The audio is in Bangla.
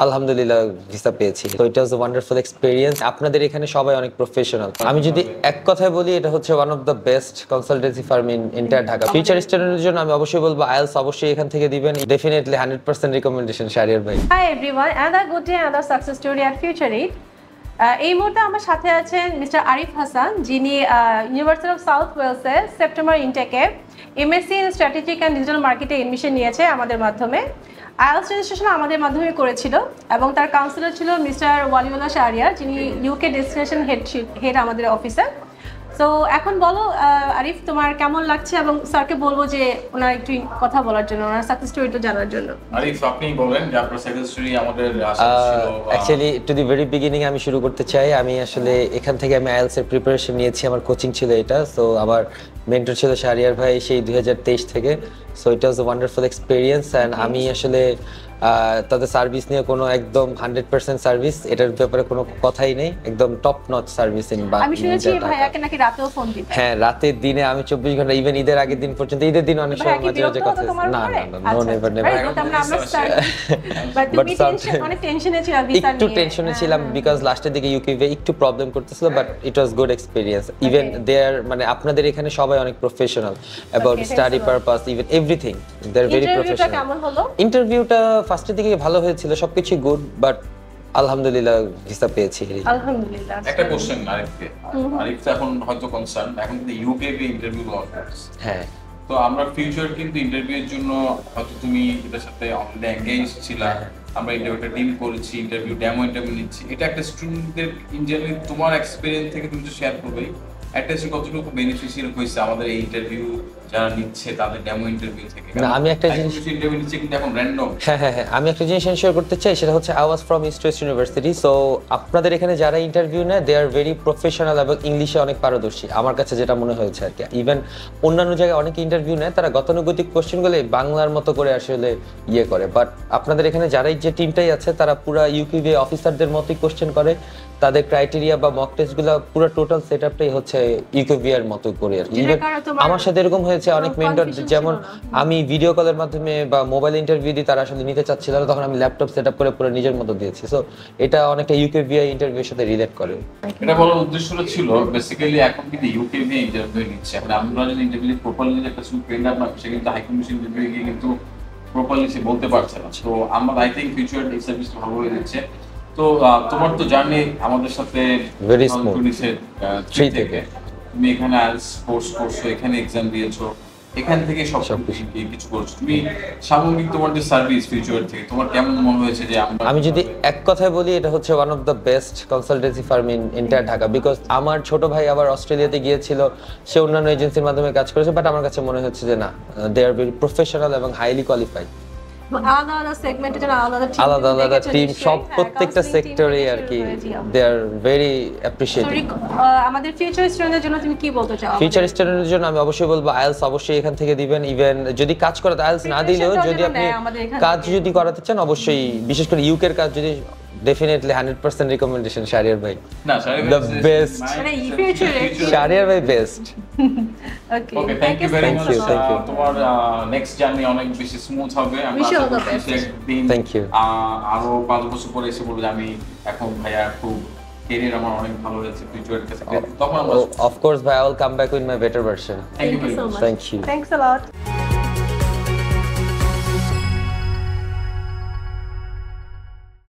আলহামদুলিল্লাহ ভিসা পেয়েছি। তো ইট ওয়াজ আ ওয়ান্ডারফুল এক্সপেরিয়েন্স। আপনাদের এখানে সবাই অনেক প্রফেশনাল। আমি যদি এক কথায় বলি, এটা হচ্ছে one of the best consultancy firm in entire Dhaka. Future স্টুডেন্টের জন্য আমি অবশ্যই বলবো আইএলস অবশ্যই এখান থেকে দিবেন। ডেফিনেটলি 100% রিকমেন্ডেশন শাহরিয়ার ভাই। Hi everyone, another good day, another success story at Future Aid. এই মুহূর্তে আমার সাথে আছেন মিস্টার আরিফ হাসান, যিনি ইউনিভার্সিটি অফ সাউথ ওয়েলসে সেপ্টেম্বর ইনটেকে MSc in strategic and digital মার্কেটে এডমিশন নিয়েছে আমাদের মাধ্যমে। আইএলস রেজিস্ট্রেশন আমাদের মাধ্যমে করেছিল এবং তার কাউন্সিলর ছিল মিস্টার ওয়ালিউল্লাহ শাহরিয়ার, যিনি ইউকে ডেস্টিনেশন হেড আমাদের অফিসার। সো এখন বলো আরিফ, তোমার কেমন লাগছে, এবং স্যারকে বলবো যে ওনার একটু কথা বলার জন্য, ওনার সাকসেস স্টোরিটা জানার জন্য। আরিফ, আপনি বলেন যে আপনার সাকসেস স্টোরি আমাদের আশা ছিল। Actually to the very beginning আমি শুরু করতে চাই। আমি আসলে এখান থেকে আমি আইএলস এর প্রিপারেশন নিয়েছি, আমার কোচিং ছিল এটা। সো আমার মেন্টর ছিল শাহরিয়ার ভাই সেই 2023 থেকে। So it was a wonderful experience and আমি আসলে তাদের সার্ভিস নিয়ে কোনো একদম 100% সার্ভিস, এটার ব্যাপারে কোনো কথাই নেই, একদম top notch service in Bangladesh. আমি শুনেছি ভাইয়াকে নাকি রাতেও ফোন দিতে। হ্যাঁ, রাতের দিনে আমি 24 ঘন্টা, ইভেন ঈদের আগের দিন পর্যন্ত, ঈদের দিন অনেক সময় মাঝে মাঝে কথা, না না না, নো নেভার নেভার। বাট অনেক টেনশনে ছিলাম, ভিসা নিয়ে একটু টেনশনে ছিলাম বিকজ লাস্টের দিকে ইউকে একটু প্রবলেম করতেছিল, but it was good experience. Even there মানে আপনাদের এখানে সবাই অনেক professional about study purpose, even everything they are very professional. কেমন হলো ইন্টারভিউটা ফার্স্টের দিকে ভালো হয়েছিল, সবকিছু গুড, বাট আলহামদুলিল্লাহ ভিসা পেয়েছি। আলহামদুলিল্লাহ। একটা কোশ্চেন আরিফকে। আরিফ তো এখন হয়তো কনসার্ন, এখন কিন্তু ইউকে তে ইন্টারভিউ অফার্স। হ্যাঁ, তো আমরা ফিউচার কিন্তু ইন্টারভিউর জন্য হয়তো তুমি এটার সাথে অলরেডি এঙ্গেজ ছিলা, আমরা ইন্টারভিউটা ডিল করেছি, ইন্টারভিউ ডেমো ইন্টারভিউ নিচ্ছি। এটা একটা স্টুডেন্টদের ইন জেনারেল তোমার এক্সপেরিয়েন্স থেকে তুমি তো শেয়ার করবেই, একটা সে কতটুকু বেনিফিশিয়াল হয়েছে আমাদের এই ইন্টারভিউ যারা নিচ্ছে তাদের ডেমো ইন্টারভিউ থেকে। না, আমি একটা জিনিস ইন্টারভিউ নিচ্ছে কিন্তু এখন র্যান্ডম। হ্যাঁ, আমি একটা জিনিস শেয়ার করতে চাই, সেটা হচ্ছে I was from east West university. So আপনাদের এখানে যারা ইন্টারভিউ নেয় দে আর ভেরি প্রফেশনাল এবং ইংলিশে অনেক পারদর্শী, আমার কাছে যেটা মনে হয়েছে আর কি। ইভেন অন্যান্য জায়গায় অনেক ইন্টারভিউ নেয়, তারা গতানুগতিক কোশ্চেনগুলো বাংলার মতো করে আসলে করে, বাট আপনাদের এখানে যারাই যে টিমটাই আছে তারা পুরো ইউকিভি অফিসারদের মতোই কোশ্চেন করে। তাদের ক্রাইটেরিয়া বা মক টেস্টগুলো পুরো টোটাল সেটআপটাই হচ্ছে ইউকিভি এর মতো করে আর কি। ইভেন আমার সাথে এরকম হয়েছে, অনেক মেন্টর যেমন আমি ভিডিও কলের মাধ্যমে বা মোবাইল ইন্টারভিউ দিই, তারা আসলে নিতে চাচ্ছিল না, তখন আমি ল্যাপটপ সেটআপ করে পুরো নিজের মতো দিয়েছি। সো এটা অনেকটা ইউকেভিআই ইন্টারভিউর সাথে রিলেট করে। এটা বলার উদ্দেশ্যটা ছিল বেসিক্যালি এখন কিন্তু ইউকেভিআই ইন্টারভিউ নিচ্ছে, এখন আমরা যদি ইন্টারভিউ প্রপারলি একটা ট্রেন্ড আপ না, সে কিন্তু হাই কমিশন ইন্টারভিউ গিয়ে কিন্তু প্রপারলি সে বলতে পারছে না। তো আমরা আই থিঙ্ক ফিউচার এই সার্ভিসটা ভালো হয়ে যাচ্ছে। তো তোমার তো জার্নি আমাদের সাথে ভেরি স্মুথ 3 থেকে তুমি এখানে আইএলটিএস কোর্স করছো, এখানে এক্সাম দিয়েছো, এখান থেকে সব কিছু করছো। তুমি সামগ্রিক তোমার যে সার্ভিস ফিউচার থেকে তোমার কেমন মনে হয়েছে? যে আমি যদি এক কথায় বলি, এটা হচ্ছে one of the best consultancy firm in entire Dhaka. Because আমার ছোট ভাই আবার অস্ট্রেলিয়াতে গিয়েছিল, সে অন্যান্য এজেন্সির মাধ্যমে কাজ করেছে, বাট আমার কাছে মনে হচ্ছে যে না, দে আর ভেরি প্রফেশনাল এবং হাইলি কোয়ালিফাইড। আলাদা আলাদা টিম, সব প্রত্যেকটা সেক্টরে আর কি, দে আর ভেরি অ্যাপ্রিশিয়েটেড। আমাদের ফিউচার স্টুডেন্টদের জন্য তুমি কি বলতে চাও? ফিউচার স্টুডেন্টের জন্য আমি অবশ্যই বলবো আইএলস অবশ্যই এখান থেকে দিবেন। ইভেন যদি কাজ করাতে, আইএলস না দিলেও যদি আপনি কাজ যদি করাতে চান, অবশ্যই বিশেষ করে ইউকের কাজ, যদি ডেফিনেটলি 100% রিকমেন্ডেশন শাহরিয়ার ভাই। না, শাহরিয়ার দ্য বেস্ট, মানে ফিউচারে শাহরিয়ার ভাই best. Okay, thank you very much. তোমার নেক্সট জার্নি অনেক বেশি স্মুথ হবে। আমরা থ্যাংক ইউ। আরো 5 বছর পরে এসে বলবো যে আমি এখন ভাইয়া খুব ক্যারিয়ার আমার অনেক ভালো হয়েছে ফিউচারের কাছে, তখন আমরা অফ কোর্স ভাই, I will come back with my better version. Thank you very much. Thank you. Thanks a lot.